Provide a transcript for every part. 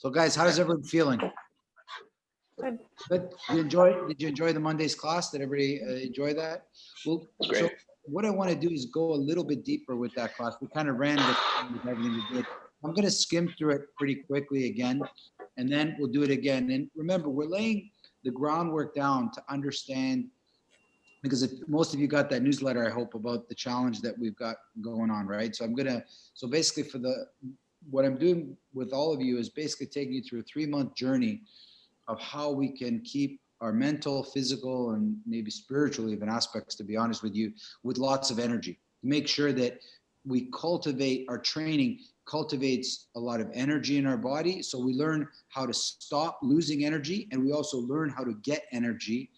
So guys, how does everyone feeling? Good. Good. Did you enjoy the Monday's class? Did everybody enjoy that? Well, Great. so what I want to do is go a little bit deeper with that class. We kind of ran with everything we did. I'm going to skim through it pretty quickly again, and then we'll do it again. And remember, we're laying the groundwork down to understand, because if most of you got that newsletter, I hope, about the challenge that we've got going on, right? So so basically what I'm doing with all of you is basically taking you through a 3-month journey of how we can keep our mental, physical, and maybe spiritual even aspects, to be honest with you, with lots of energy. Make sure that we cultivate, our training cultivates a lot of energy in our body. So we learn how to stop losing energy, and we also learn how to get energy.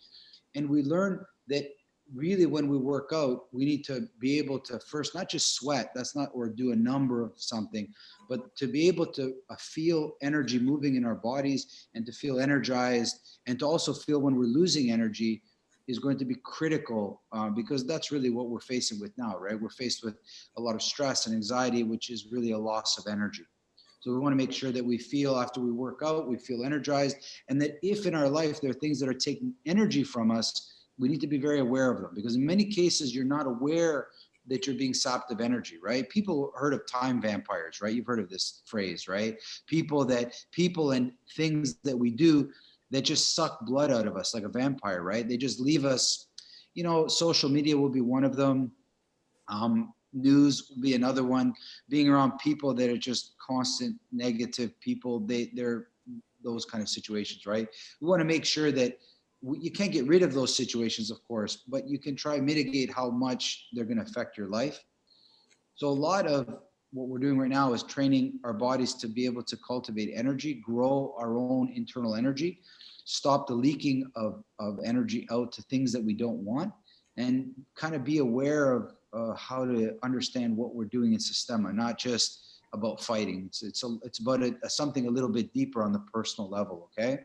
And we learn that really when we work out, we need to be able to first, not just sweat, or do a number of something, but to be able to feel energy moving in our bodies and to feel energized, and to also feel when we're losing energy is going to be critical, because that's really what we're facing with now, right? We're faced with a lot of stress and anxiety, which is really a loss of energy. So we want to make sure that we feel, after we work out, we feel energized, and that if in our life there are things that are taking energy from us, we need to be very aware of them, because in many cases you're not aware that you're being sapped of energy, right? People heard of time vampires, right? You've heard of this phrase, right? People and things that we do that just suck blood out of us like a vampire, right? They just leave us, social media will be one of them. News will be another one. Being around people that are just constant negative people, they're those kind of situations, right? We want to make sure that you can't get rid of those situations, of course, but you can try mitigate how much they're going to affect your life. So a lot of what we're doing right now is training our bodies to be able to cultivate energy, grow our own internal energy, stop the leaking of energy out to things that we don't want, and kind of be aware of how to understand what we're doing in Systema, not just about fighting. It's about something a little bit deeper on the personal level, okay?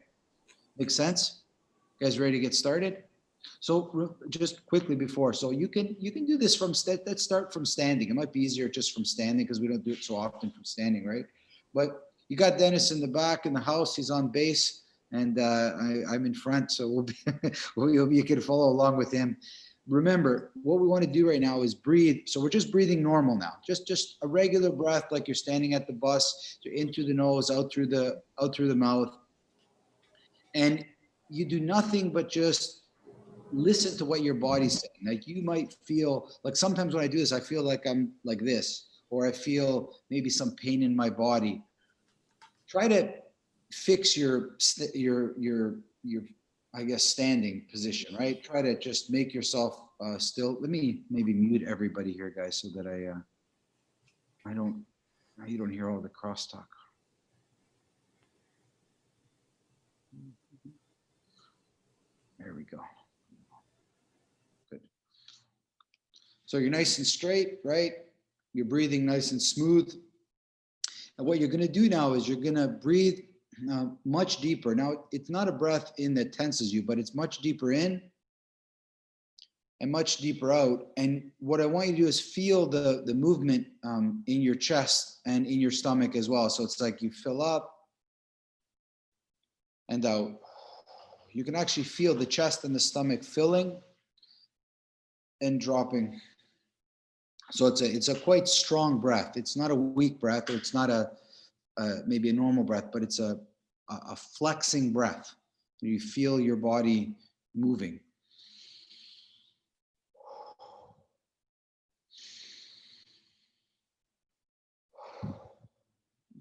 Make sense? You guys ready to get started? So just quickly before, so you can do this from, let's start from standing. It might be easier just from standing because we don't do it so often from standing, right? But you got Dennis in the back in the house, he's on base, and I'm in front, so we'll be, you can follow along with him. Remember, what we want to do right now is breathe. So we're just breathing normal now, just a regular breath, like you're standing at the bus, in through the nose, out through the mouth. And you do nothing but just listen to what your body's saying. Like you might feel like, sometimes when I do this, I feel like I'm like this, or I feel maybe some pain in my body. Try to fix your I guess standing position, right? Try to just make yourself still. Let me maybe mute everybody here, guys, so that you don't hear all the crosstalk. There we go. Good. So you're nice and straight, right? You're breathing nice and smooth. And what you're going to do now is you're going to breathe much deeper. Now, it's not a breath in that tenses you, but it's much deeper in and much deeper out. And what I want you to do is feel the movement in your chest and in your stomach as well. So it's like you fill up and out. You can actually feel the chest and the stomach filling and dropping. So it's a quite strong breath. It's not a weak breath, or it's not maybe a normal breath, but it's a flexing breath. You feel your body moving.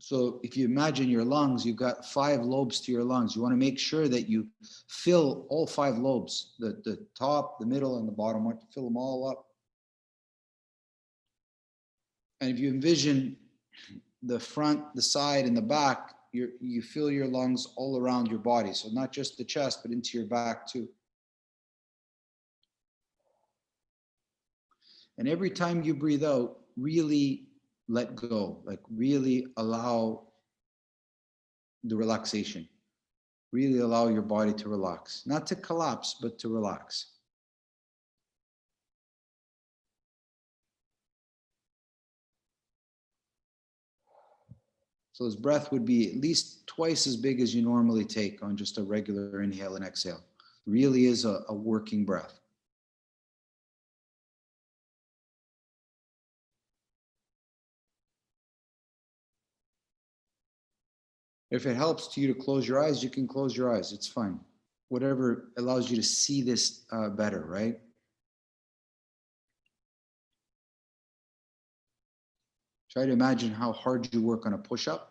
So if you imagine your lungs, you've got 5 lobes to your lungs. You want to make sure that you fill all 5 lobes, the top, the middle, and the bottom. Want to fill them all up. And if you envision the front, the side, and the back, you feel your lungs all around your body. So not just the chest, but into your back too. And every time you breathe out, really let go, like really allow the relaxation. Really allow your body to relax, not to collapse, but to relax. So this breath would be at least twice as big as you normally take on just a regular inhale and exhale. Really is a working breath. If it helps to you to close your eyes, you can close your eyes. It's fine. Whatever allows you to see this better, right? Try to imagine how hard you work on a push-up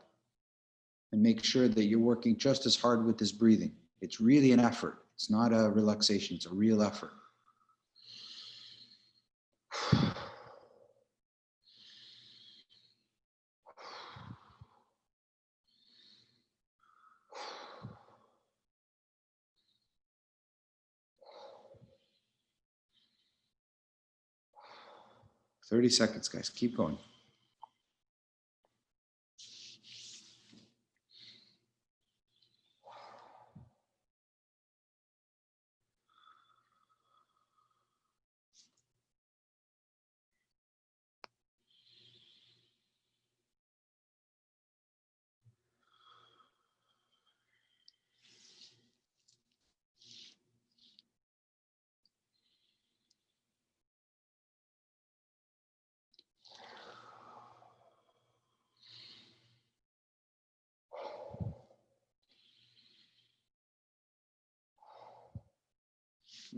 and make sure that you're working just as hard with this breathing. It's really an effort. It's not a relaxation. It's a real effort. "30 seconds, guys. Keep going."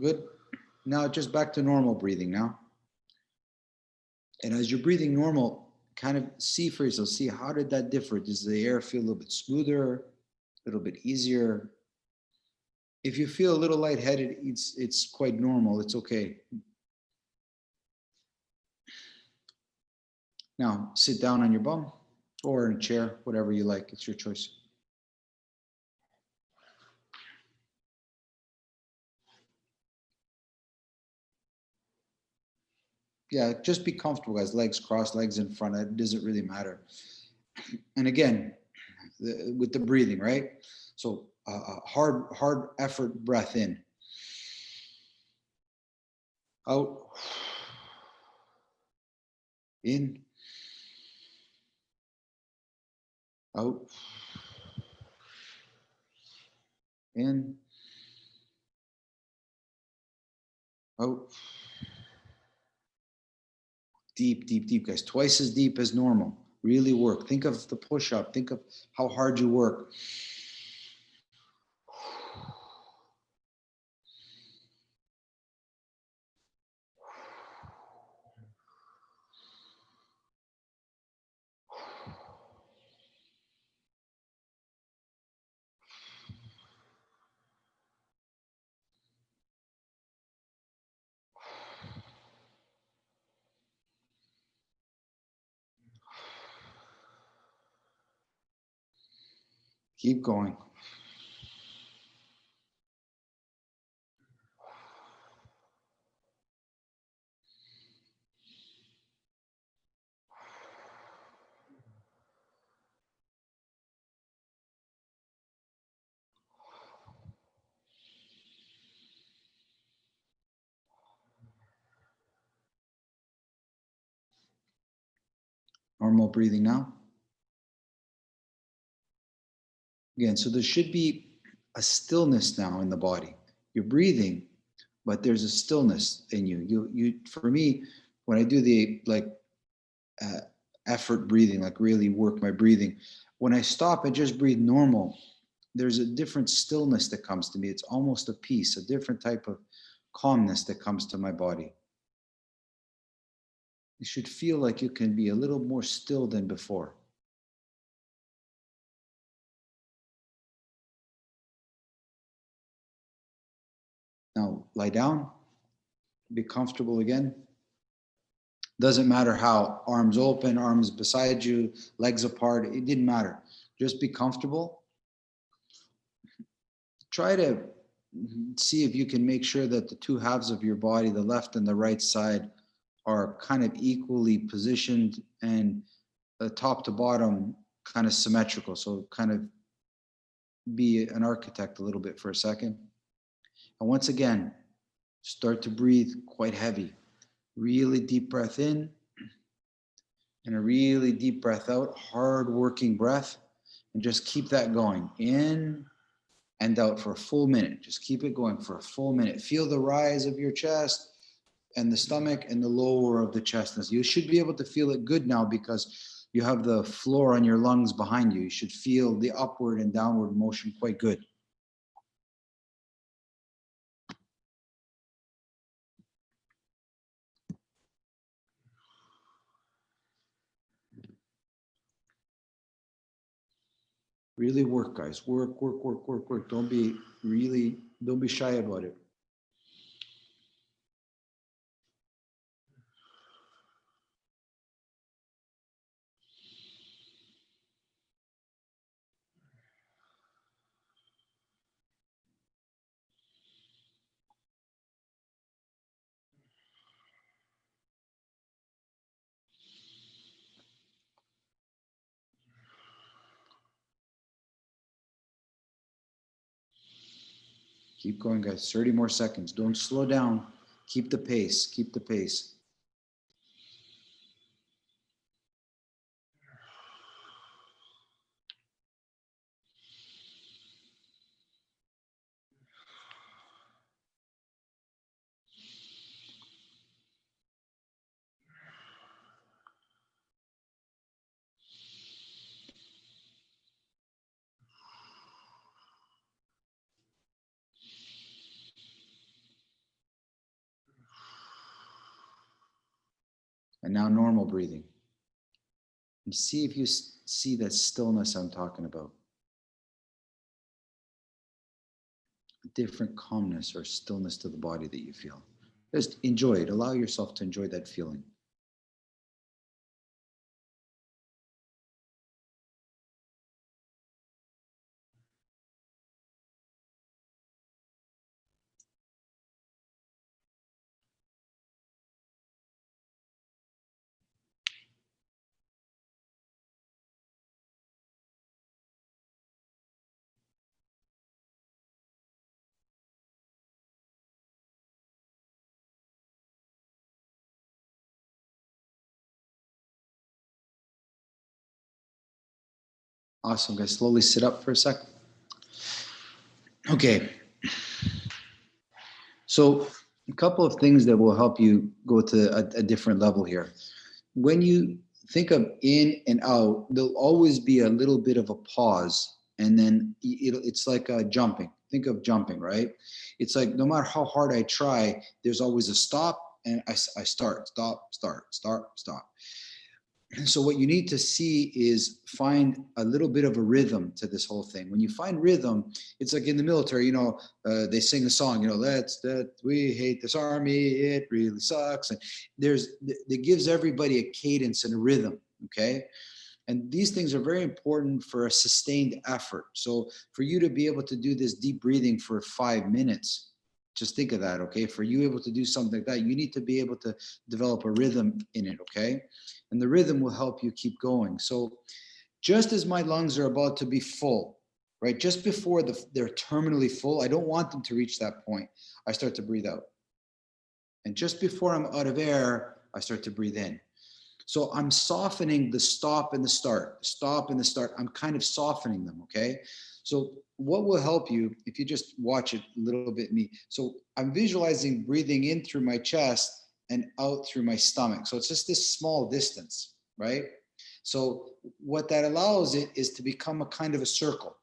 Good. Now just back to normal breathing now. And as you're breathing normal, kind of see for yourself, see how did that differ? Does the air feel a little bit smoother, a little bit easier? If you feel a little lightheaded, it's quite normal. It's okay. Now sit down on your bum or in a chair, whatever you like. It's your choice. Yeah, just be comfortable, guys. Legs crossed, legs in front. It doesn't really matter. And again, with the breathing, right? So hard effort breath in, out, in, out, in, out. Deep, deep, deep, guys. Twice as deep as normal. Really work. Think of the push-up. Think of how hard you work. Keep going. Normal breathing now. Again, so there should be a stillness now in the body. You're breathing, but there's a stillness in you. For me, when I do the effort breathing, like really work my breathing, when I stop and just breathe normal, there's a different stillness that comes to me. It's almost a peace, a different type of calmness that comes to my body. You should feel like you can be a little more still than before. Now lie down, be comfortable again. Doesn't matter how, arms open, arms beside you, legs apart, it didn't matter. Just be comfortable. Try to see if you can make sure that the two halves of your body, the left and the right side, are kind of equally positioned and top to bottom kind of symmetrical. So kind of be an architect a little bit for a second. And once again, start to breathe quite heavy. Really deep breath in And a really deep breath out, hard working breath. And just keep that going in and out for a full minute. Just keep it going for a full minute. Feel the rise of your chest and the stomach and the lower of the chest. You should be able to feel it good now because you have the floor on your lungs behind you. You should feel the upward and downward motion quite good. Really work, guys. Work, work, work, work, work. Don't be shy about it. Keep going, guys. 30 more seconds. Don't slow down. Keep the pace. Keep the pace. And now normal breathing. And see if you see that stillness I'm talking about. A different calmness or stillness to the body that you feel. Just enjoy it. Allow yourself to enjoy that feeling. Awesome, guys. Slowly sit up for a second. Okay. So a couple of things that will help you go to a different level here. When you think of in and out, there'll always be a little bit of a pause, and then it's like jumping. Think of jumping, right? It's like no matter how hard I try, there's always a stop, and I start, stop, start, start, stop. So what you need to see is find a little bit of a rhythm to this whole thing. When you find rhythm, it's like in the military, they sing a song, we hate this army, it really sucks. And it gives everybody a cadence and a rhythm, okay? And these things are very important for a sustained effort. So for you to be able to do this deep breathing for 5 minutes, just think of that, okay? For you able to do something like that, you need to be able to develop a rhythm in it, okay? And the rhythm will help you keep going. So just as my lungs are about to be full, right? Just before they're terminally full, I don't want them to reach that point. I start to breathe out. And just before I'm out of air, I start to breathe in. So I'm softening the stop and the start, I'm kind of softening them, okay? So what will help you if you just watch it a little bit me. So I'm visualizing breathing in through my chest and out through my stomach. So it's just this small distance, right? So what that allows it is to become a kind of a circle.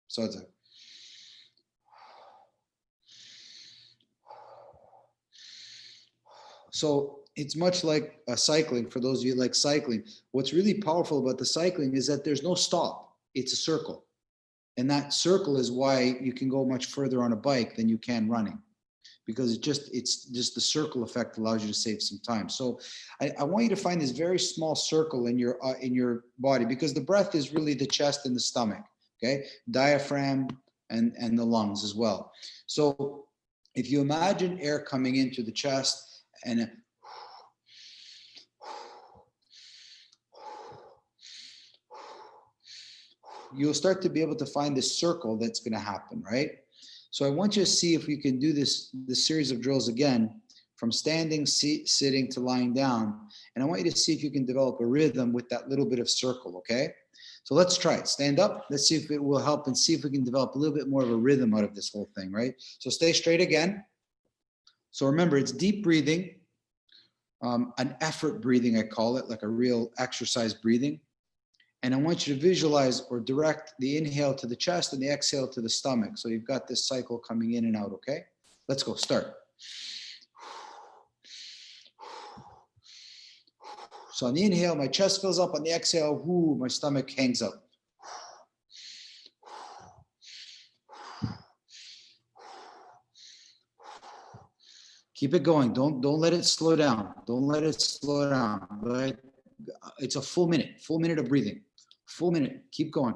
So it's a so it's much like cycling. For those of you like cycling, what's really powerful about the cycling is that there's no stop. It's a circle. And that circle is why you can go much further on a bike than you can running, because it's just the circle effect allows you to save some time. So I want you to find this very small circle in your body, because the breath is really the chest and the stomach, okay? Diaphragm and the lungs as well. So if you imagine air coming into the chest and you'll start to be able to find this circle that's going to happen, right? So I want you to see if we can do this series of drills again, from standing, sitting to lying down. And I want you to see if you can develop a rhythm with that little bit of circle, okay? So let's try it. Stand up. Let's see if it will help and see if we can develop a little bit more of a rhythm out of this whole thing, right? So stay straight again. So remember, it's deep breathing, an effort breathing, I call it, like a real exercise breathing. And I want you to visualize or direct the inhale to the chest and the exhale to the stomach. So you've got this cycle coming in and out, okay? Let's go, start. So on the inhale, my chest fills up. On the exhale, my stomach hangs up. Keep it going. Don't let it slow down. Don't let it slow down. Right? It's a full minute of breathing. Full minute. Keep going.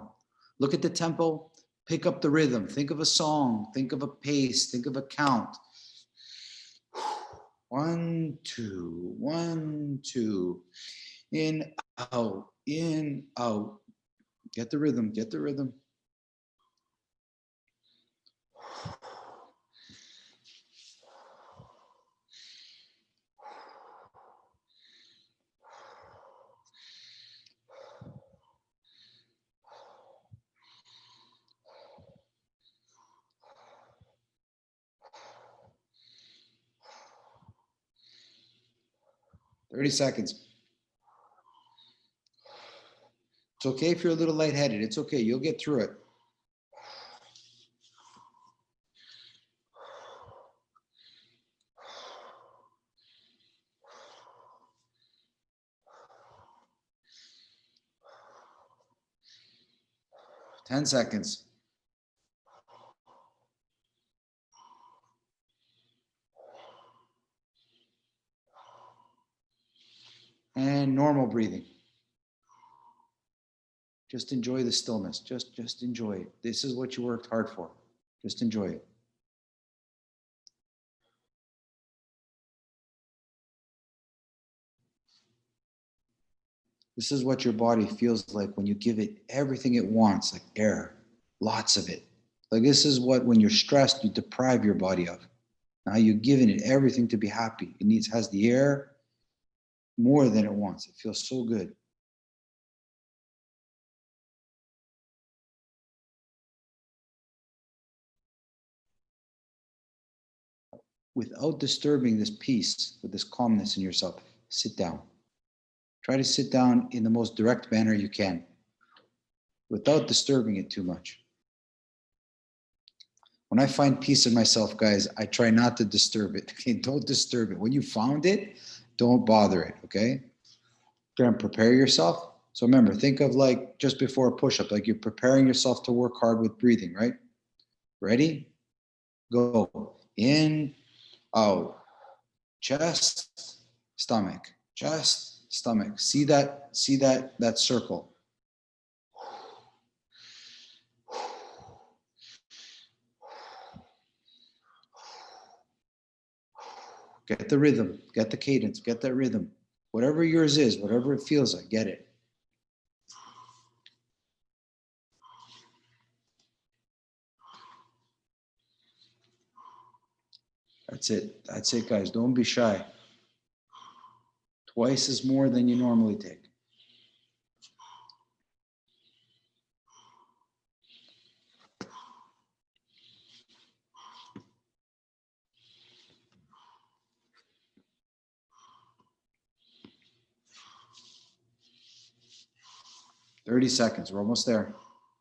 Look at the tempo. Pick up the rhythm. Think of a song. Think of a pace. Think of a count. 1, 2, 1, 2. In, out, in, out. Get the rhythm. Get the rhythm. "30 seconds. It's okay if you're a little lightheaded. It's okay. You'll get through it. "10 seconds. And normal breathing. Just enjoy the stillness. Just enjoy it. This is what you worked hard for. Just enjoy it. This is what your body feels like when you give it everything it wants, like air, lots of it. Like this is what, when you're stressed, you deprive your body of. Now you're giving it everything to be happy. It has the air more than it wants. It feels so good. Without disturbing this peace, with this calmness in yourself, sit down. Try to sit down in the most direct manner you can, without disturbing it too much. When I find peace in myself, guys, I try not to disturb it. Okay, don't disturb it. When you found it, don't bother it. Okay. Try and prepare yourself. So remember, think of like just before a push-up, like you're preparing yourself to work hard with breathing, right? Ready? Go. In, out. Chest, stomach. Chest, stomach. See that circle. Get the rhythm, get the cadence, get that rhythm. Whatever yours is, whatever it feels like, get it. That's it. That's it, guys. Don't be shy. Twice is more than you normally take. "30 seconds. We're almost there.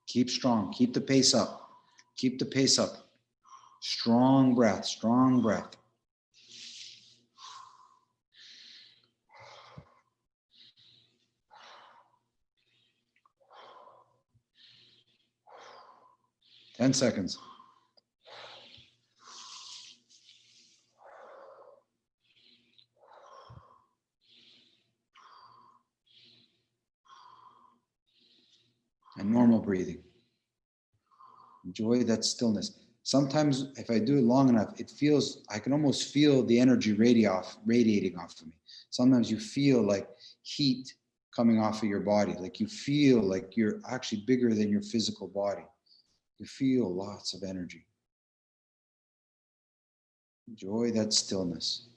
Keep strong. Keep the pace up. Keep the pace up. Strong breath. Strong breath. "10 seconds. And normal breathing. Enjoy that stillness. Sometimes if I do it long enough, I can almost feel the energy radiating off of me. Sometimes you feel like heat coming off of your body. Like you feel like you're actually bigger than your physical body. You feel lots of energy. Enjoy that stillness.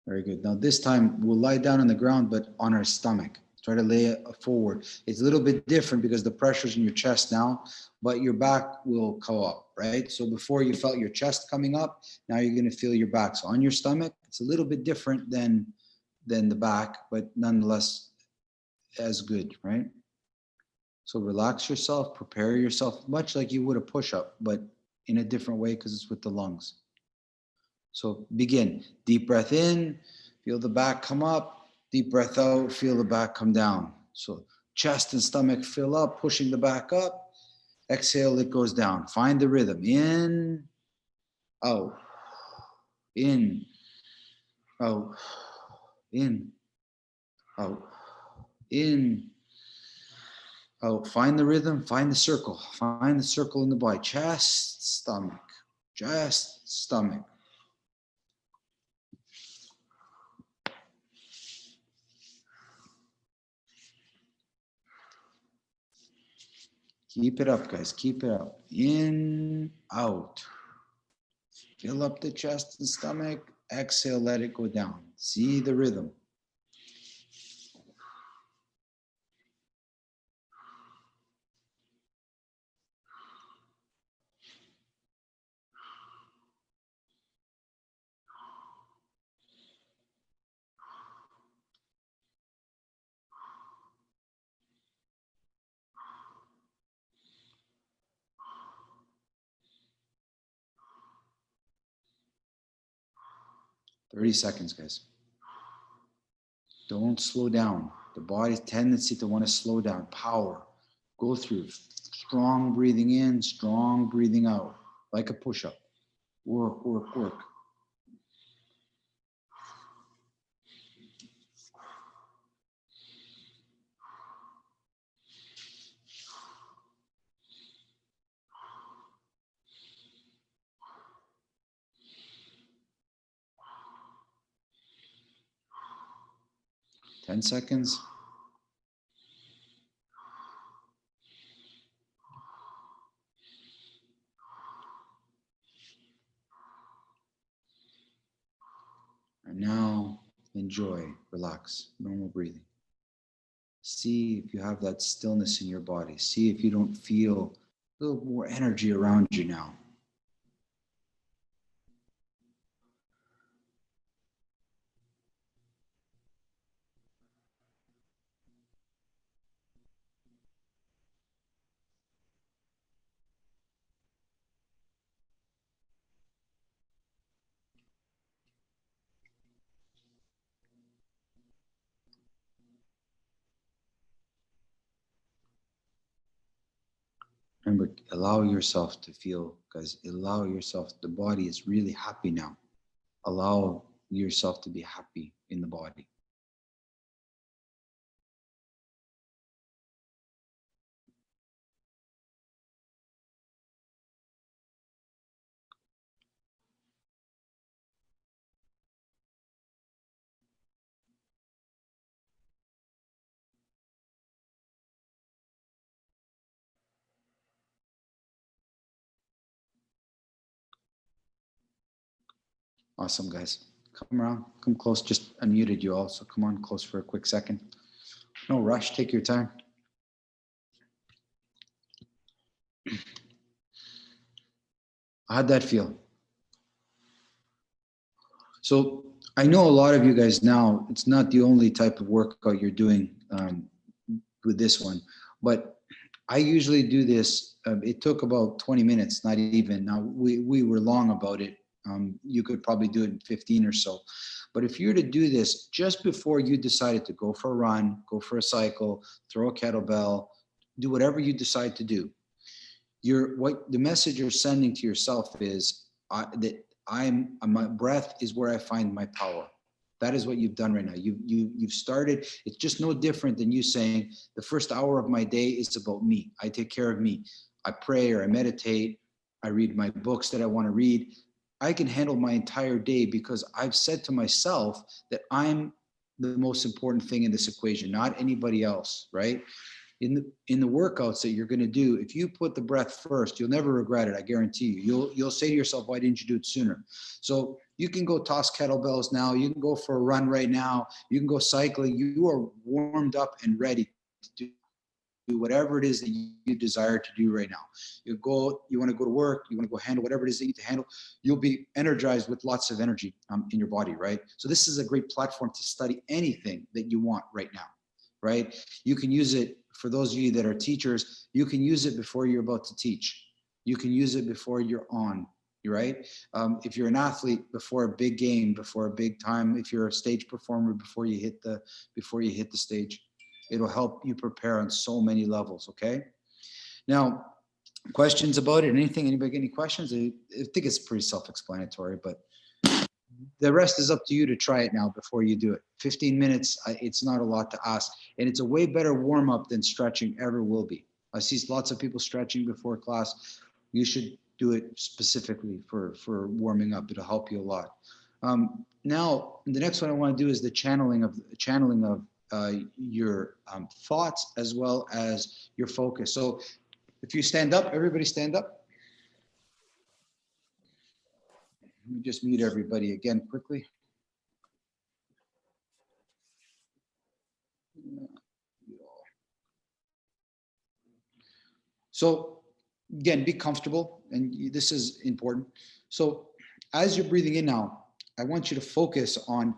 Very good. Now this time we'll lie down on the ground, but on our stomach. Try to lay it forward. It's a little bit different because the pressure's in your chest now, but your back will come up, right? So before you felt your chest coming up, now you're going to feel your back. So on your stomach, it's a little bit different than the back, but nonetheless as good, right? So relax yourself, prepare yourself, much like you would a push-up, but in a different way because it's with the lungs. So begin. Deep breath in, feel the back come up. Deep breath out, feel the back come down. So chest and stomach fill up, pushing the back up. Exhale, it goes down. Find the rhythm. In, out, in, out, in, out, in, out. Find the rhythm, find the circle. Find the circle in the body. Chest, stomach, chest, stomach. Keep it up, guys. Keep it up. In, out. Fill up the chest and stomach. Exhale, let it go down. See the rhythm. "30 seconds, guys. Don't slow down. The body's tendency to want to slow down. Power. Go through. Strong breathing in, strong breathing out. Like a push-up. Work, work, work. "10 seconds. And now enjoy, relax, normal breathing. See if you have that stillness in your body. See if you don't feel a little more energy around you now. Remember, allow yourself to feel, guys, allow yourself, the body is really happy now. Allow yourself to be happy in the body. Awesome, guys. Come around, come close. Just unmuted you all, so come on close for a quick second. No rush, take your time. How'd that feel? So I know a lot of you guys now, it's not the only type of workout you're doing with this one, but I usually do this. It took about 20 minutes, not even. Now we were long about it. You could probably do it in 15 or so. But if you were to do this just before you decided to go for a run, go for a cycle, throw a kettlebell, do whatever you decide to do, what the message you're sending to yourself is that my breath is where I find my power. That is what you've done right now. You've started. It's just no different than you saying the first hour of my day is about me. I take care of me. I pray or I meditate. I read my books that I want to read. I can handle my entire day because I've said to myself that I'm the most important thing in this equation, not anybody else, right? in the workouts that you're going to do, if you put the breath first, you'll never regret it. I guarantee you. You'll say to yourself, why didn't you do it sooner? So you can go toss kettlebells now. You can go for a run right now. You can go cycling. You are warmed up and ready to do whatever it is that you desire to do right now. You want to go to work, you want to go handle whatever it is that you need to handle. You'll be energized with lots of energy in your body, right? So this is a great platform to study anything that you want right now, right? You can use it, for those of you that are teachers, you can use it before you're about to teach. You can use it before you're on, right? If you're an athlete, before a big game, before a big time, if you're a stage performer, before you hit the stage. It'll help you prepare on so many levels, okay? Now, questions about it? Anything? Anybody get any questions? I think it's pretty self-explanatory, but the rest is up to you to try it now before you do it. 15 minutes, it's not a lot to ask. And it's a way better warm-up than stretching ever will be. I see lots of people stretching before class. You should do it specifically for warming up. It'll help you a lot. Now, the next one I want to do is the channeling of your thoughts as well as your focus. So if you stand up, everybody stand up. Let me just mute everybody again quickly. So again, be comfortable, and this is important. So as you're breathing in now, I want you to focus on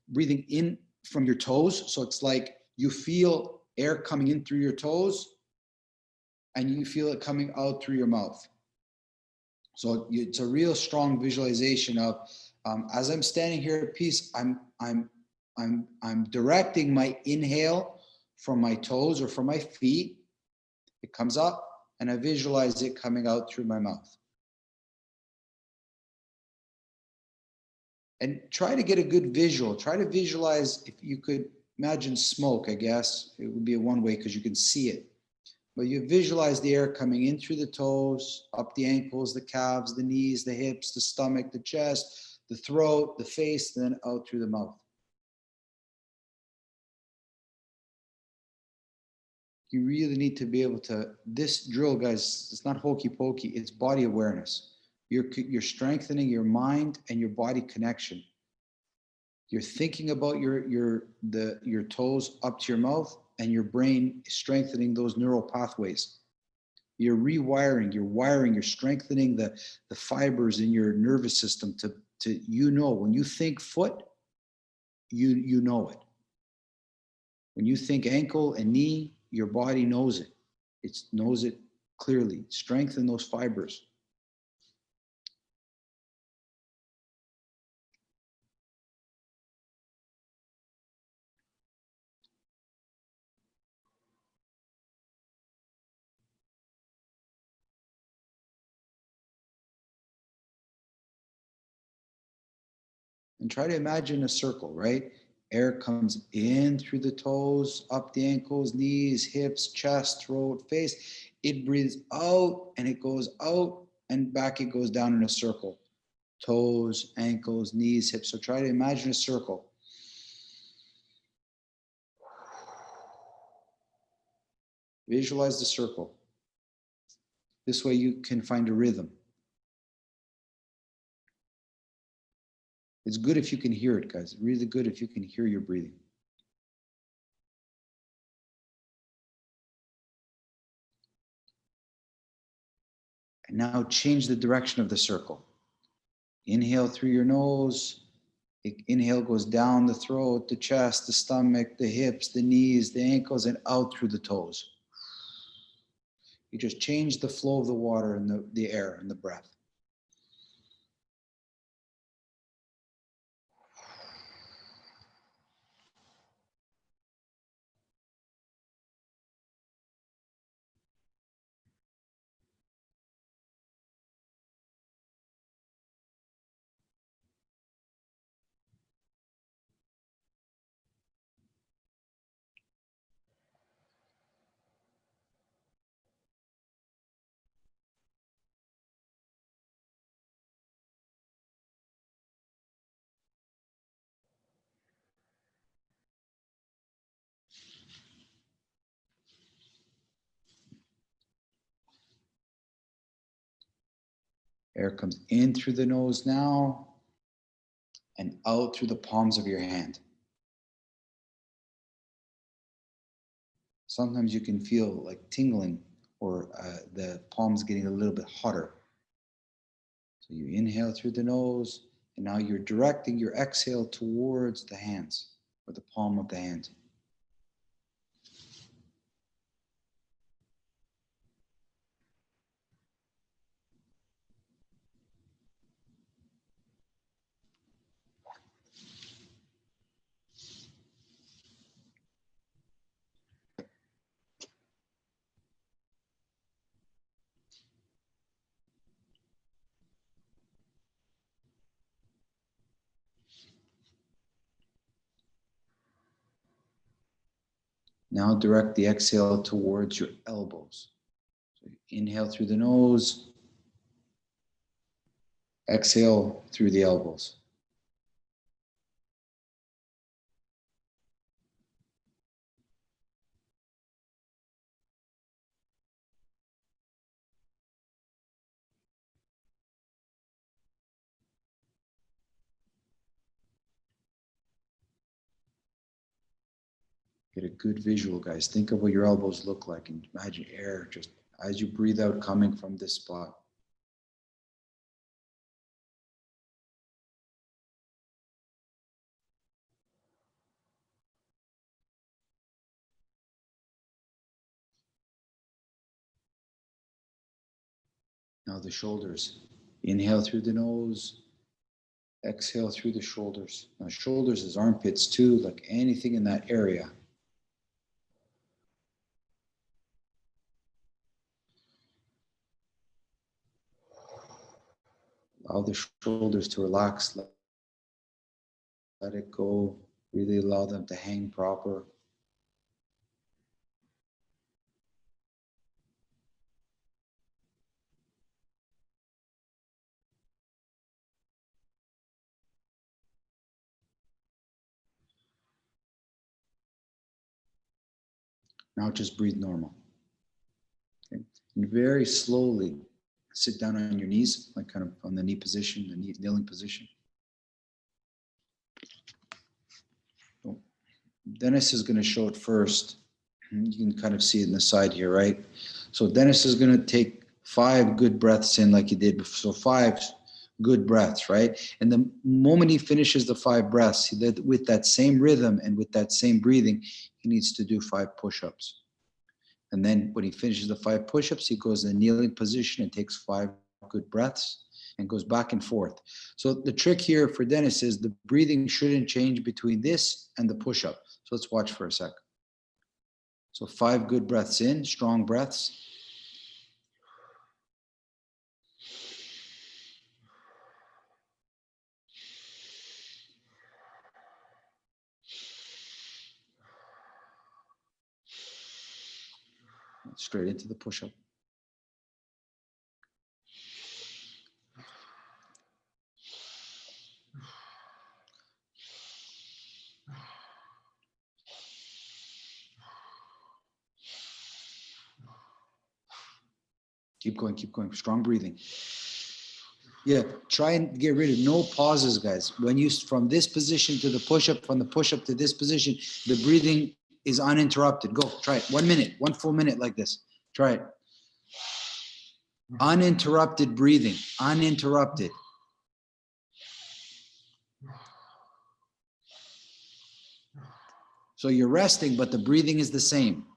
breathing in from your toes. So it's like you feel air coming in through your toes and you feel it coming out through your mouth. So it's a real strong visualization of, as I'm standing here at peace, I'm directing my inhale from my toes or from my feet. It comes up and I visualize it coming out through my mouth. And try to get a good visual. Try to visualize, if you could imagine smoke, I guess it would be a one way because you can see it. But you visualize the air coming in through the toes, up the ankles, the calves, the knees, the hips, the stomach, the chest, the throat, the face, then out through the mouth. You really need to be able to, this drill, guys, it's not hokey pokey, it's body awareness. You're strengthening your mind and your body connection. You're thinking about your toes up to your mouth, and your brain is strengthening those neural pathways. You're rewiring, you're wiring, you're strengthening the fibers in your nervous system to when you think foot, you know it. When you think ankle and knee, your body knows it. It knows it clearly. Strengthen those fibers. And try to imagine a circle, right? Air comes in through the toes, up the ankles, knees, hips, chest, throat, face. It breathes out and it goes out and back it goes down in a circle. Toes, ankles, knees, hips. So try to imagine a circle. Visualize the circle. This way you can find a rhythm. It's good if you can hear it, guys. Really good if you can hear your breathing. And now change the direction of the circle. Inhale through your nose. Inhale goes down the throat, the chest, the stomach, the hips, the knees, the ankles, and out through the toes. You just change the flow of the water and the air and the breath. Air comes in through the nose now and out through the palms of your hand. Sometimes you can feel like tingling or the palms getting a little bit hotter. So you inhale through the nose, and now you're directing your exhale towards the hands or the palm of the hand. Now direct the exhale towards your elbows. So inhale through the nose, exhale through the elbows. Get a good visual, guys. Think of what your elbows look like and imagine air just as you breathe out coming from this spot. Now the shoulders. Inhale through the nose, exhale through the shoulders. Now shoulders is armpits too, like anything in that area. Allow the shoulders to relax. Let it go. Really allow them to hang proper. Now just breathe normal. Okay. And very slowly sit down on your knees, like kind of on the knee position, the kneeling position. So Dennis is going to show it first. You can kind of see it in the side here, right? So Dennis is going to take 5 good breaths in like he did before. So 5 good breaths, right? And the moment he finishes the 5 breaths, with that same rhythm and with that same breathing, he needs to do 5 push-ups. And then when he finishes the 5 push-ups, he goes in a kneeling position and takes 5 good breaths and goes back and forth. So the trick here for Dennis is the breathing shouldn't change between this and the push-up. So let's watch for a sec. So 5 good breaths in, strong breaths. Straight into the push-up. Keep going. Strong breathing. Yeah, try and get rid of no pauses, guys. When you, from this position to the push-up, from the push-up to this position, the breathing is uninterrupted. Go, try it. 1 minute, 1 full minute like this. Try it. Uninterrupted breathing, uninterrupted. So you're resting, but the breathing is the same.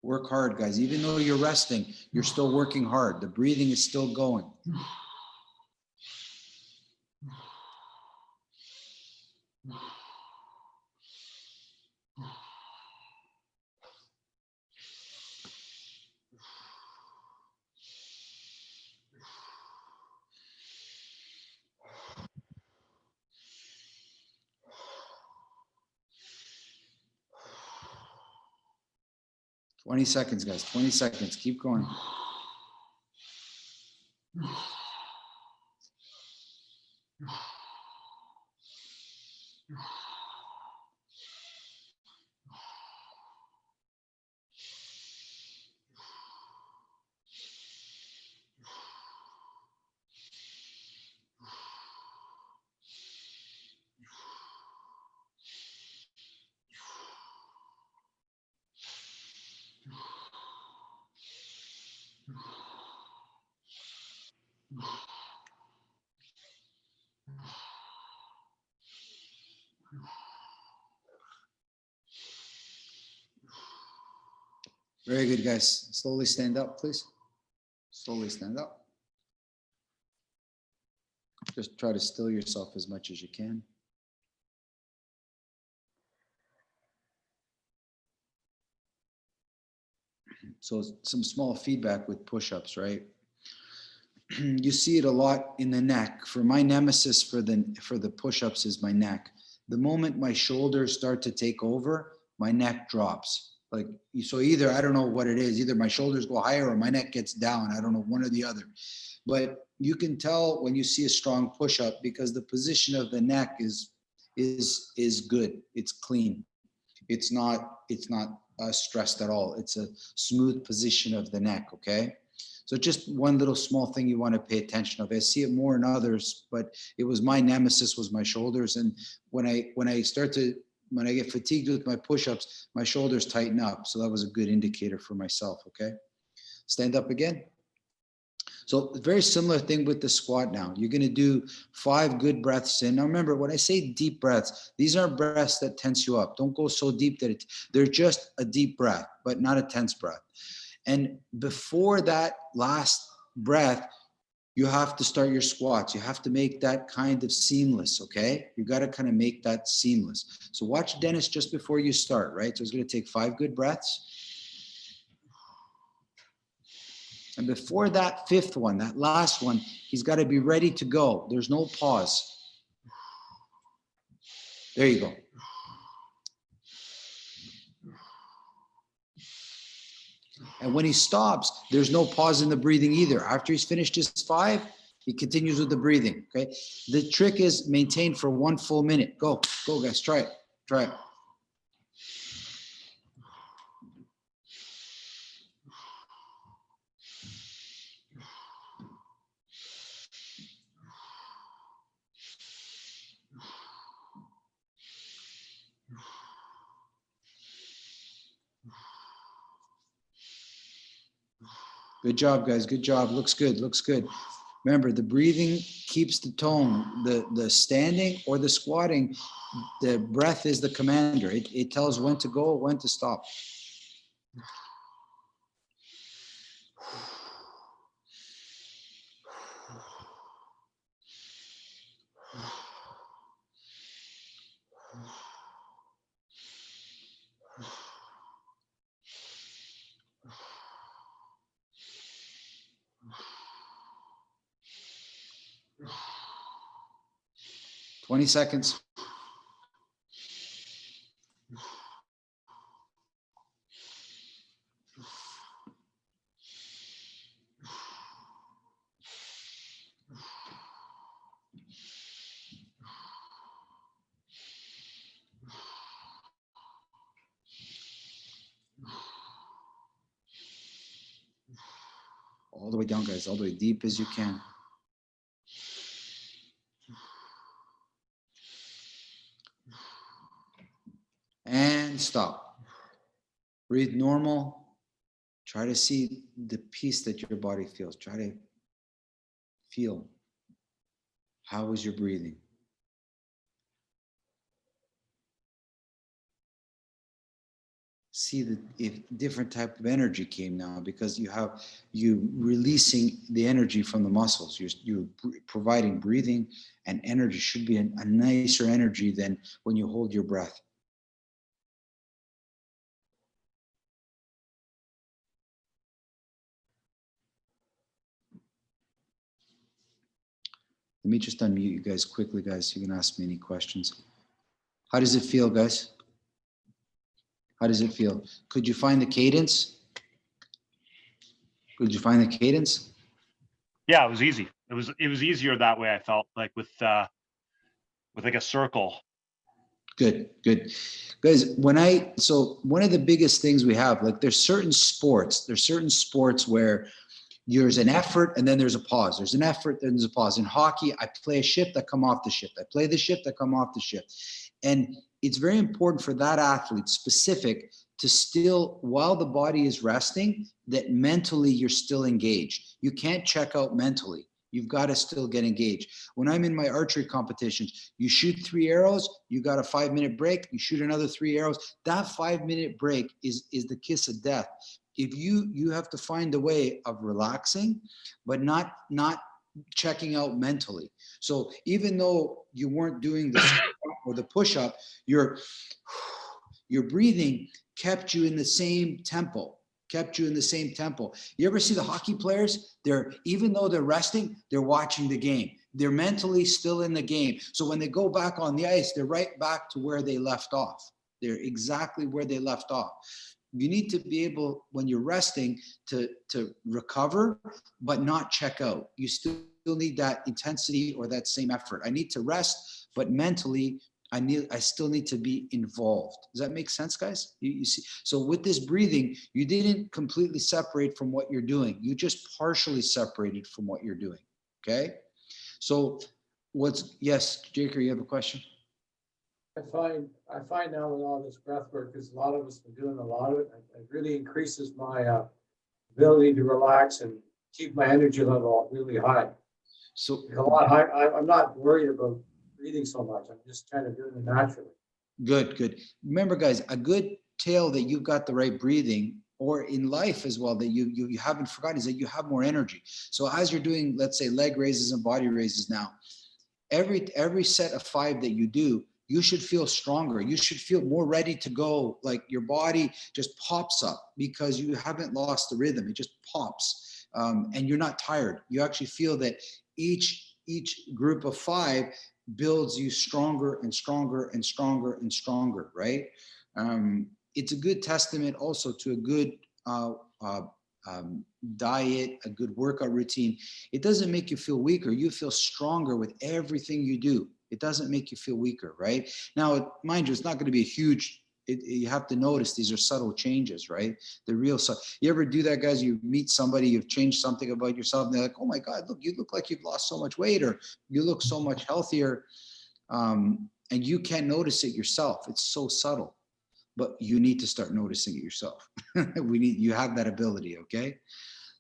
Work hard, guys. Even though you're resting, you're still working hard. The breathing is still going. Twenty seconds, guys. 20 seconds. Keep going. Very good, guys. Slowly stand up, please. Slowly stand up. Just try to still yourself as much as you can. So some small feedback with push-ups, right? You see it a lot in the neck. For my nemesis for the push-ups is my neck. The moment my shoulders start to take over, my neck drops. Like, so either, I don't know what it is, either my shoulders go higher or my neck gets down. I don't know, one or the other. But you can tell when you see a strong push-up because the position of the neck is good. It's clean. It's not stressed at all. It's a smooth position of the neck, okay? So just one little small thing you want to pay attention of. I see it more in others, but it was my nemesis was my shoulders. And when I get fatigued with my push-ups, my shoulders tighten up. So that was a good indicator for myself, okay? Stand up again. So very similar thing with the squat now. You're going to do 5 good breaths in. Now remember, when I say deep breaths, these aren't breaths that tense you up. Don't go so deep that they're just a deep breath, but not a tense breath. And before that last breath, you have to start your squats. You have to make that kind of seamless, okay? You got to kind of make that seamless. So watch Dennis just before you start, right? So it's going to take 5 good breaths. And before that 5th one, that last one, he's got to be ready to go. There's no pause. There you go. And when he stops, there's no pause in the breathing either. After he's finished his 5, he continues with the breathing, okay? The trick is maintain for 1 full minute. Go guys, try it, try it. Good job, guys. Good job. Looks good. Looks good. Remember, the breathing keeps the tone. The standing or the squatting, the breath is the commander. It tells when to go, when to stop. "20 seconds. All the way down, guys. All the way deep as you can. And stop. Breathe normal. Try to see the peace that your body feels. Try to feel how is your breathing. See that if different type of energy came now because you releasing the energy from the muscles. You're providing breathing and energy should be a nicer energy than when you hold your breath. Let me just unmute you guys quickly, guys. You can ask me any questions. How does it feel, guys? How does it feel? Could you find the cadence? Could you find the cadence? Yeah, it was easy. it was easier that way. I felt like with like a circle. Good, good. Guys, so one of the biggest things we have, like there's certain sports where there's an effort and then there's a pause. There's an effort, then there's a pause. In hockey, I play a shift, I come off the shift. I play the shift, I come off the shift. And it's very important for that athlete specific to still, while the body is resting, that mentally you're still engaged. You can't check out mentally. You've got to still get engaged. When I'm in my archery competitions, you shoot 3 arrows, you got a 5-minute break, you shoot another 3 arrows. That 5-minute break is the kiss of death. If you have to find a way of relaxing, but not checking out mentally. So even though you weren't doing the squat or the push-up, your breathing kept you in the same tempo. You ever see the hockey players? Even though they're resting, they're watching the game. They're mentally still in the game. So when they go back on the ice, they're right back to where they left off. They're exactly where they left off. You need to be able, when you're resting, to recover, but not check out. You still need that intensity or that same effort. I need to rest, but mentally, I still need to be involved. Does that make sense, guys? You see, so with this breathing, you didn't completely separate from what you're doing. You just partially separated from what you're doing. Okay. So yes, Jaker, you have a question? I find now with all this breath work, because a lot of us have been doing a lot of it, it really increases my ability to relax and keep my energy level really high. So a lot high. I'm not worried about breathing so much. I'm just kind of doing it naturally. Good. Remember, guys, a good tale that you've got the right breathing, or in life as well, that you haven't forgotten, is that you have more energy. So as you're doing, let's say, leg raises and body raises now, every set of 5 that you do, you should feel stronger. You should feel more ready to go. Like your body just pops up because you haven't lost the rhythm. It just pops, and you're not tired. You actually feel that each group of 5 builds you stronger and stronger and stronger and stronger, right? It's a good testament also to a good diet, a good workout routine. It doesn't make you feel weaker. You feel stronger with everything you do. It doesn't make you feel weaker, right? Now, mind you, it's not going to be a huge, you have to notice these are subtle changes, right? The real, you ever do that, guys? You meet somebody, you've changed something about yourself, and they're like, oh my God, look, you look like you've lost so much weight, or you look so much healthier. And you can't notice it yourself. It's so subtle, but you need to start noticing it yourself. You have that ability, okay?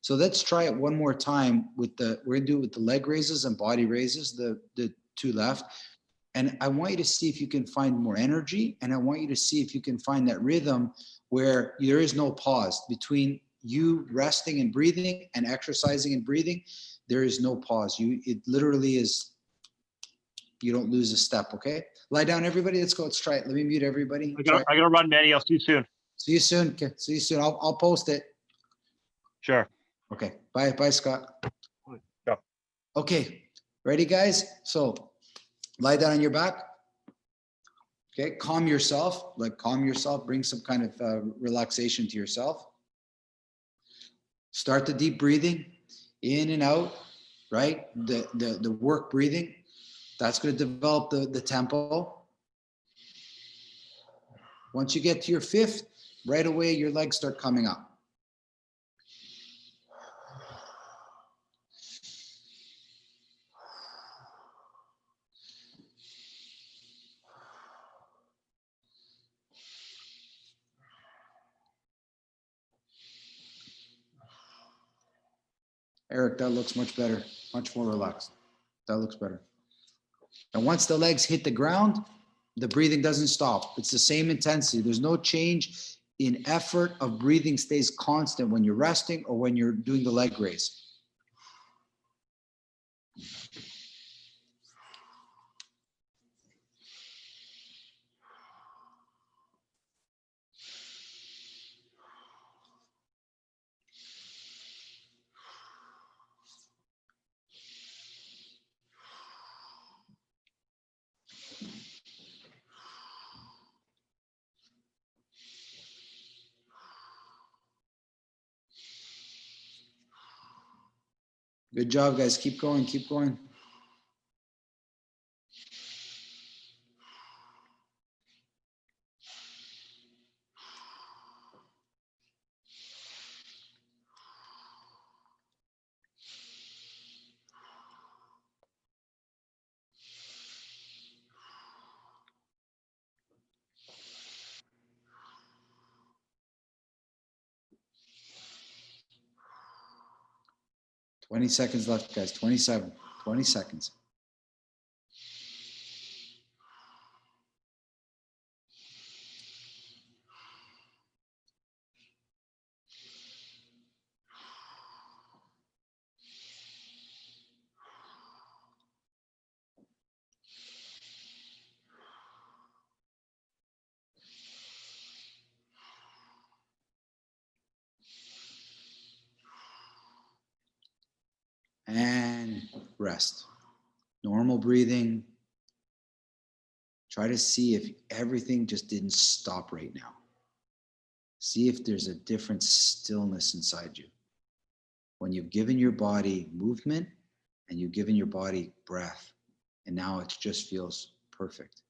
So let's try it one more time we're gonna do it with the leg raises and body raises, the 2 left. And I want you to see if you can find more energy, and I want you to see if you can find that rhythm where there is no pause between you resting and breathing and exercising and breathing. There is no pause. It literally is, you don't lose a step, okay? Lie down, everybody. Let's go. Let's try it. Let me mute everybody. I gotta run, Manny. I'll see you soon. See you soon. Okay. See you soon. I'll post it. Sure. Okay. Bye, Scott. Go. Okay. Ready, guys? So lie down on your back. Okay. Calm yourself. Bring some kind of relaxation to yourself. Start the deep breathing in and out, right? The work breathing. That's going to develop the tempo. Once you get to your 5th, right away, your legs start coming up. Eric, that looks much better, much more relaxed. That looks better. And once the legs hit the ground, the breathing doesn't stop. It's the same intensity. There's no change in effort of breathing, stays constant when you're resting or when you're doing the leg raise. Good job, guys. Keep going, keep going. Twenty seconds left, guys. 27, 20 seconds. And rest. Normal breathing. Try to see if everything just didn't stop right now. See if there's a different stillness inside you. When you've given your body movement and you've given your body breath, and now it just feels perfect.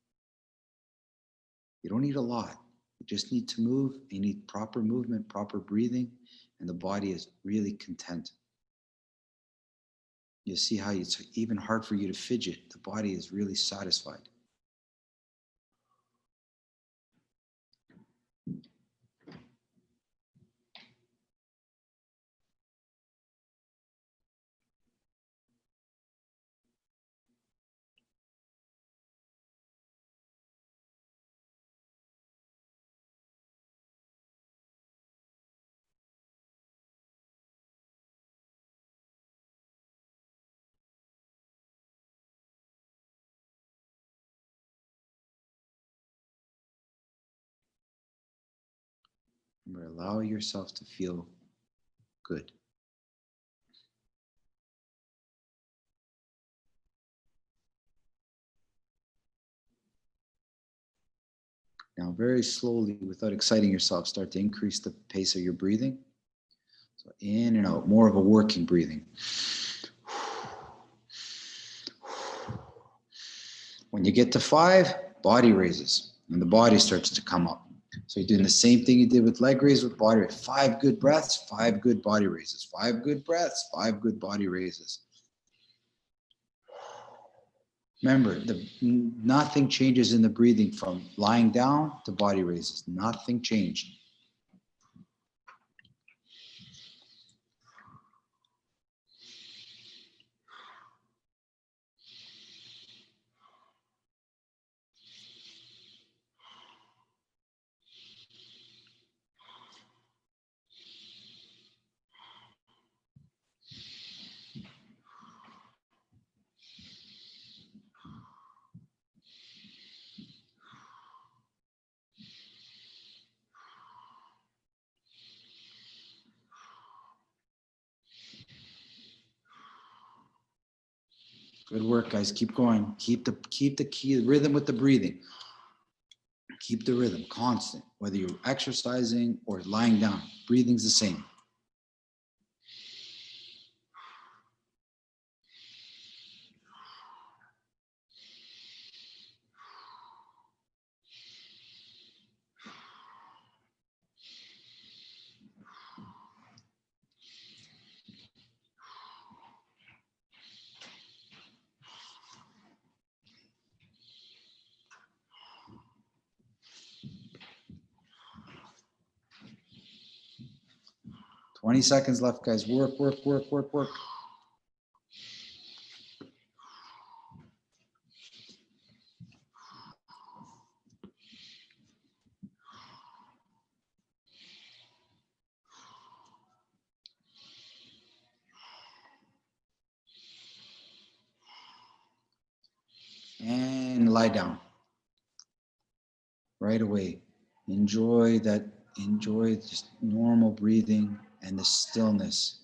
You don't need a lot. You just need to move. You need proper movement, proper breathing, and the body is really content. You see how it's even hard for you to fidget. The body is really satisfied. Remember, allow yourself to feel good. Now, very slowly, without exciting yourself, start to increase the pace of your breathing. So in and out, more of a working breathing. When you get to 5, body raises, and the body starts to come up. So you're doing the same thing you did with leg raise with body raise. 5 good breaths, 5 good body raises. 5 good breaths, 5 good body raises. Remember, nothing changes in the breathing from lying down to body raises. Nothing changed. Good work, guys. Keep going. Keep the key rhythm with the breathing. Keep the rhythm constant, whether you're exercising or lying down. Breathing's the same. Twenty seconds left, guys. Work, work, work, work, work. And lie down. Right away. Enjoy just normal breathing and the stillness.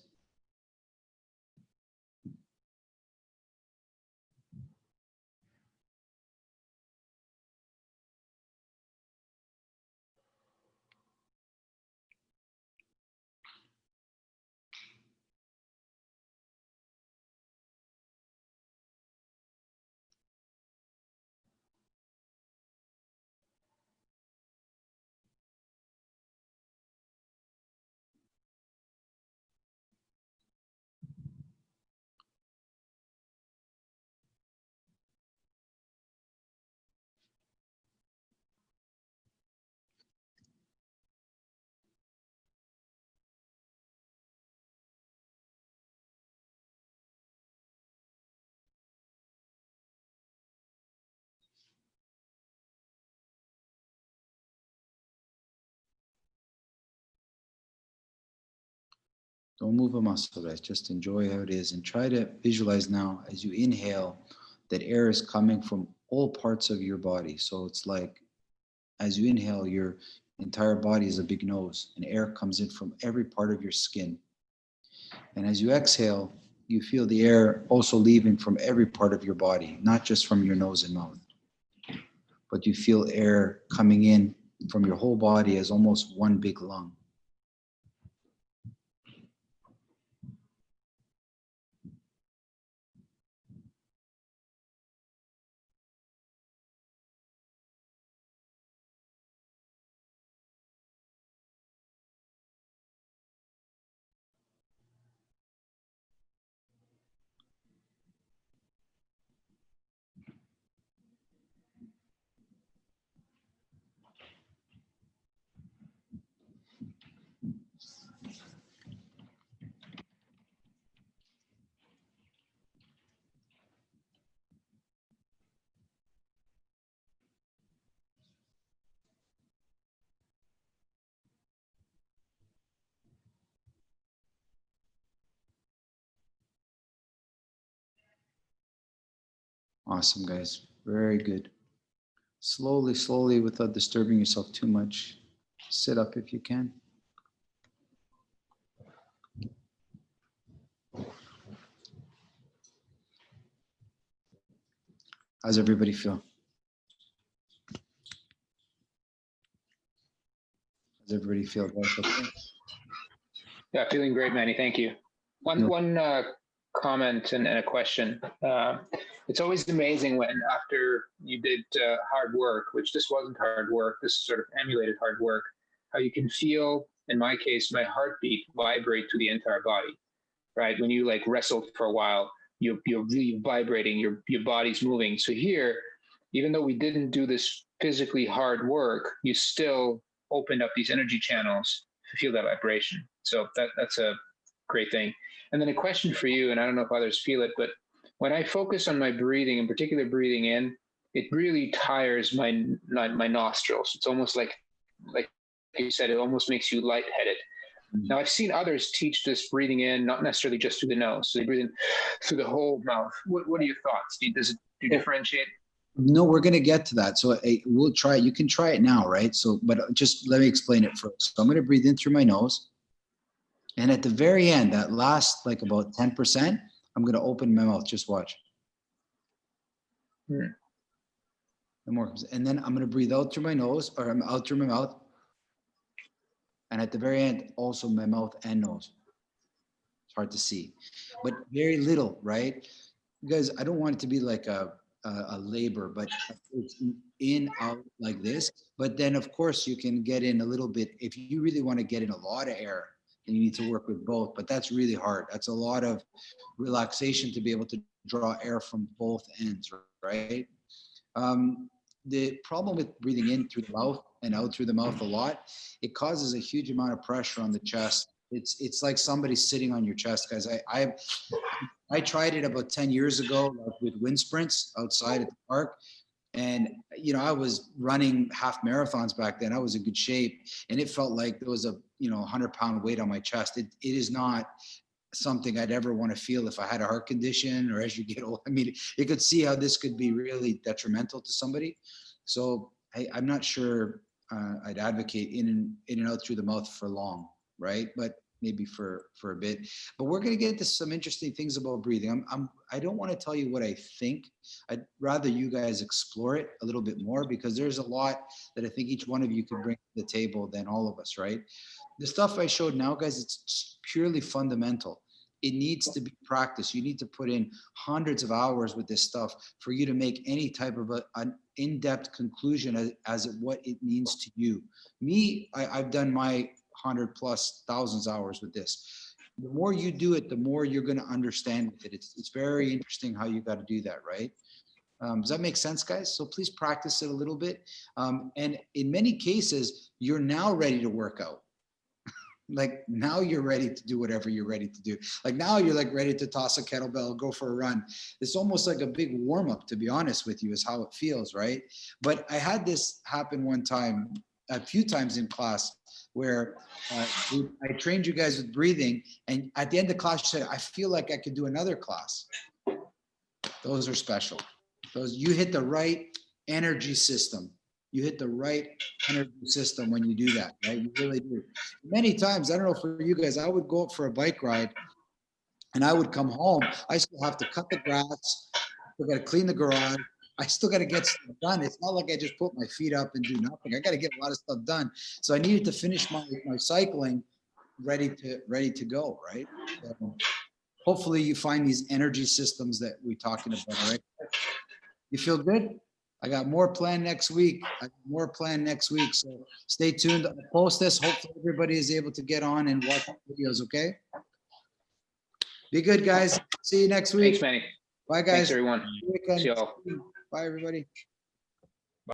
Don't move a muscle, guys. Just enjoy how it is and try to visualize now as you inhale that air is coming from all parts of your body. So it's like as you inhale, your entire body is a big nose and air comes in from every part of your skin. And as you exhale, you feel the air also leaving from every part of your body, not just from your nose and mouth, but you feel air coming in from your whole body as almost one big lung. Awesome, guys. Very good. Slowly, slowly, without disturbing yourself too much. Sit up if you can. How's everybody feel? How's everybody feel? Guys, okay? Yeah, feeling great, Manny. Thank you. One comment and a question. It's always amazing when after you did hard work, which this wasn't hard work, this sort of emulated hard work, how you can feel, in my case, my heartbeat vibrate to the entire body, right? When you like wrestled for a while, you're really vibrating, your body's moving. So here, even though we didn't do this physically hard work, you still opened up these energy channels to feel that vibration. So that's a great thing. And then a question for you, and I don't know if others feel it, but when I focus on my breathing, in particular breathing in, it really tires my nostrils. It's almost like you said, it almost makes you lightheaded. Now, I've seen others teach this breathing in, not necessarily just through the nose. So they breathe in through the whole mouth. What are your thoughts? Do you differentiate? No, we're going to get to that. So we'll try it. You can try it now, right? So, but just let me explain it first. So I'm going to breathe in through my nose. And at the very end, that last like about 10%, I'm going to open my mouth. Just watch. Hmm. And more comes. And then I'm going to breathe out through my nose or I'm out through my mouth. And at the very end, also my mouth and nose. It's hard to see, but very little, right? Because I don't want it to be like a labor, but it's in, out like this. But then of course you can get in a little bit. If you really want to get in a lot of air, then you need to work with both, but that's really hard. That's a lot of relaxation to be able to draw air from both ends, right? The problem with breathing in through the mouth and out through the mouth a lot, it causes a huge amount of pressure on the chest. It's like somebody sitting on your chest, guys. I tried it about 10 years ago with wind sprints outside at the park. And, you know, I was running half marathons back then. I was in good shape and it felt like there was a, 100-pound weight on my chest. It is not something I'd ever want to feel if I had a heart condition or as you get old. I mean, you could see how this could be really detrimental to somebody. So I'm not sure I'd advocate in and out through the mouth for long, right? But maybe for a bit. But we're going to get into some interesting things about breathing. I don't want to tell you what I think. I'd rather you guys explore it a little bit more because there's a lot that I think each one of you can bring to the table than all of us, right? The stuff I showed now, guys, it's purely fundamental. It needs to be practiced. You need to put in hundreds of hours with this stuff for you to make any type of an in-depth conclusion as what it means to you. Me, I've done my 100+ thousands hours with this. The more you do it, the more you're going to understand with it. It's very interesting how you got to do that, right? Does that make sense, guys? So please practice it a little bit. And in many cases, you're now ready to work out. Like now you're ready to do whatever you're ready to do. Like now you're like ready to toss a kettlebell, go for a run. It's almost like a big warm up, to be honest with you, is how it feels, right? But I had this happen one time a few times in class where I trained you guys with breathing, and at the end of class, you said, I feel like I could do another class. Those are special. Those, you hit the right energy system. You hit the right energy system when you do that, right? You really do. Many times, I don't know for you guys, I would go up for a bike ride and I would come home. I still have to cut the grass. I got to clean the garage. I still got to get stuff done. It's not like I just put my feet up and do nothing. I got to get a lot of stuff done. So I needed to finish my cycling ready to go, right? So hopefully you find these energy systems that we're talking about, right? You feel good? I got more planned next week. So stay tuned. I'll post this. Hopefully everybody is able to get on and watch the videos, okay? Be good, guys. See you next Thanks, week. Manny. Bye, Thanks, guys. everyone. Good weekend. See y'all. Bye, everybody.